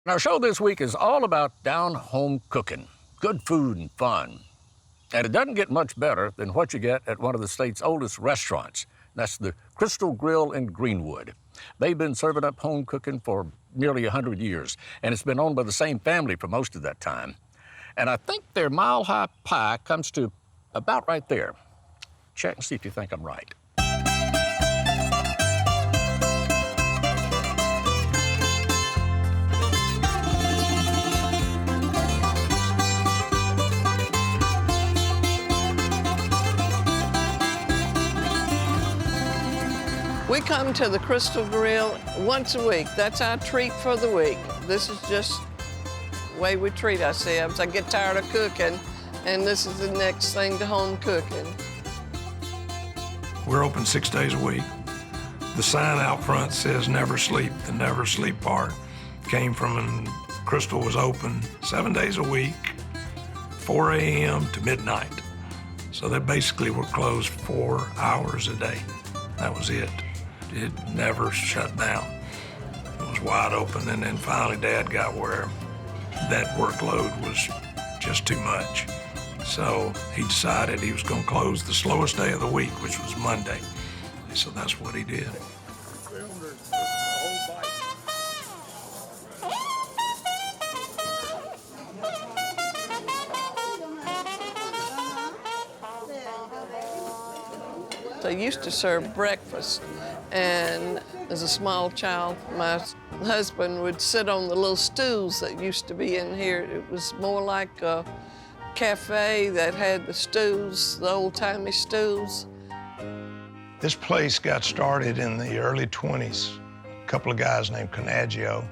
Our show this week is all about down-home cooking, good food and fun. And it doesn't get much better than what you get at one of the state's oldest restaurants. That's the Crystal Grill in Greenwood. They've been serving up home cooking for nearly 100 years, and it's been owned by the same family for most of that time. And I think their mile-high pie comes to about right there. Check and see if you think I'm right. We come to the Crystal Grill once a week. That's our treat for the week. This is just the way we treat ourselves. I get tired of cooking, and this is the next thing to home cooking. We're open 6 days a week. The sign out front says never sleep. The never sleep part came from when Crystal was open 7 days a week, 4 a.m. to midnight. So they basically were closed 4 hours a day. That was it. It never shut down. It was wide open, and then finally Dad got where that workload was just too much. So he decided he was gonna close the slowest day of the week, which was Monday. So that's what he did. They used to serve breakfast, and as a small child, my husband would sit on the little stools that used to be in here. It was more like a cafe that had the stools, the old-timey stools. This place got started in the early 20s. A couple of guys named Conaggio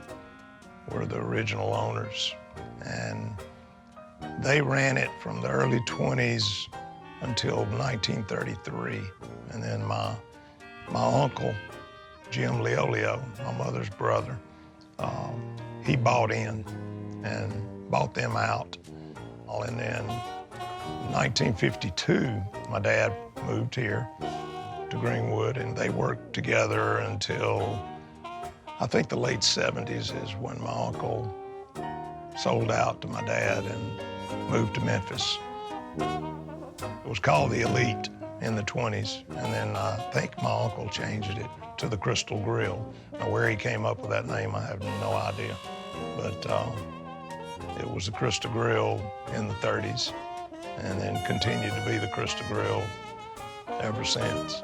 were the original owners, and they ran it from the early 20s until 1933. And then my uncle, Jim Leolio, my mother's brother, he bought in and bought them out. And then in 1952, my dad moved here to Greenwood, and they worked together until I think the late 70s is when my uncle sold out to my dad and moved to Memphis. It was called the Elite in the 20s, and then I think my uncle changed it to the Crystal Grill. Now, where he came up with that name, I have no idea. But it was the Crystal Grill in the 30s, and then continued to be the Crystal Grill ever since.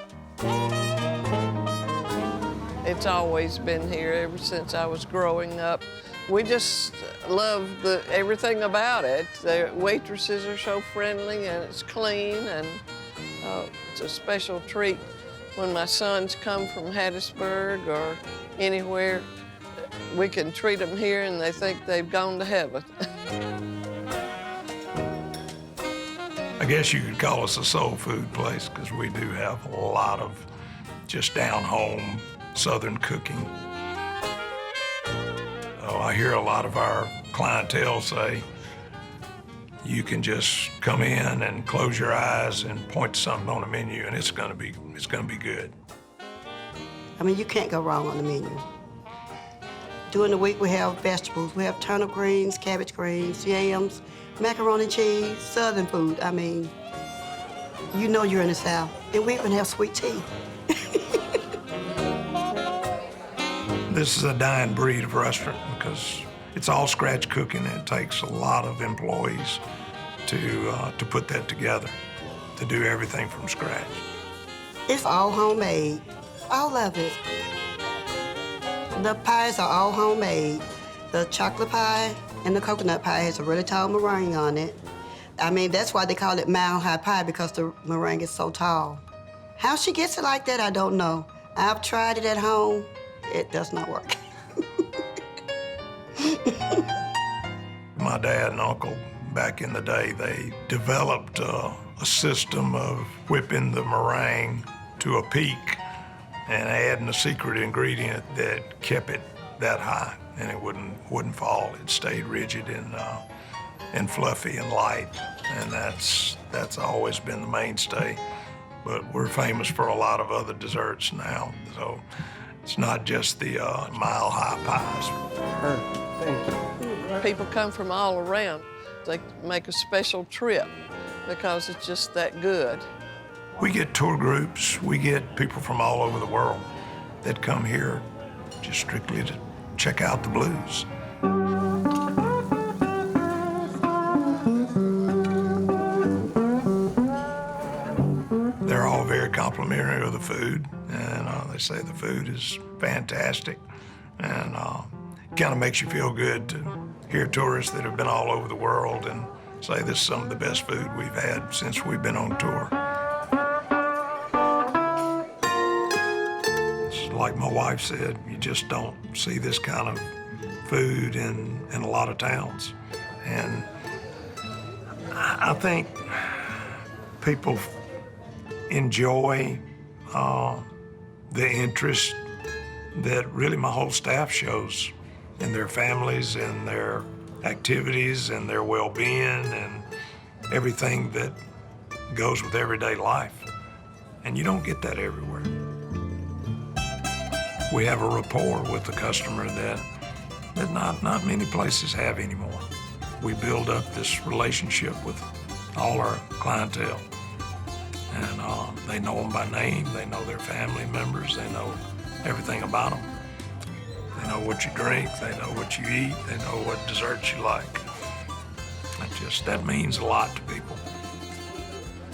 It's always been here ever since I was growing up. We just love everything about it. The waitresses are so friendly, and it's clean, and it's a special treat when my sons come from Hattiesburg or anywhere. We can treat them here, and they think they've gone to heaven. I guess you could call us a soul food place, because we do have a lot of just down-home Southern cooking. I hear a lot of our clientele say, you can just come in and close your eyes and point to something on the menu, and it's gonna be good. I mean, you can't go wrong on the menu. During the week, we have vegetables. We have turnip greens, cabbage greens, yams, macaroni and cheese, Southern food. I mean, you know you're in the South. And we even have sweet tea. This is a dying breed of restaurant because it's all scratch cooking, and it takes a lot of employees to put that together, to do everything from scratch. It's all homemade, all of it. The pies are all homemade. The chocolate pie and the coconut pie has a really tall meringue on it. I mean, that's why they call it mile-high pie, because the meringue is so tall. How she gets it like that, I don't know. I've tried it at home. It does not work. My dad and uncle, back in the day, they developed a system of whipping the meringue to a peak and adding a secret ingredient that kept it that high, and it wouldn't fall. It stayed rigid and fluffy and light, and that's always been the mainstay. But we're famous for a lot of other desserts now, so It's not just the mile-high pies. People come from all around. They make a special trip because it's just that good. We get tour groups, we get people from all over the world that come here just strictly to check out the blues. They're all very complimentary of the food, and they say the food is fantastic, and kind of makes you feel good to hear tourists that have been all over the world and say this is some of the best food we've had since we've been on tour. It's like my wife said, you just don't see this kind of food in a lot of towns. And I think people enjoy the interest that really my whole staff shows in their families and their activities and their well-being and everything that goes with everyday life. And you don't get that everywhere. We have a rapport with the customer that not many places have anymore. We build up this relationship with all our clientele. And they know them by name, they know their family members, they know everything about them. They know what you drink, they know what you eat, they know what desserts you like. That means a lot to people.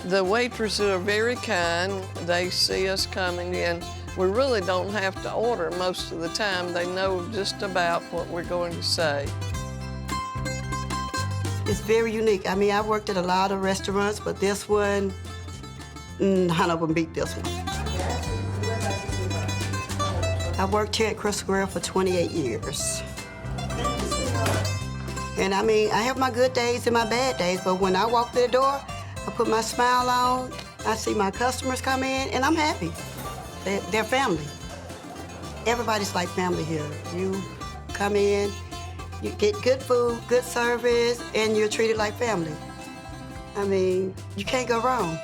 The waitresses are very kind. They see us coming in. We really don't have to order most of the time. They know just about what we're going to say. It's very unique. I mean, I worked at a lot of restaurants, but this one, none of them beat this one. I worked here at Crystal Grill for 28 years. And I mean, I have my good days and my bad days, but when I walk through the door, I put my smile on, I see my customers come in, and I'm happy. They're family. Everybody's like family here. You come in, you get good food, good service, and you're treated like family. I mean, you can't go wrong.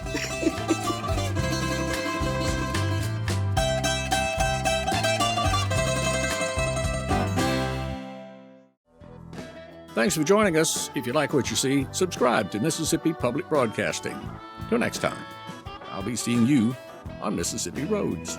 Thanks for joining us. If you like what you see, subscribe to Mississippi Public Broadcasting. Till next time, I'll be seeing you on Mississippi Roads.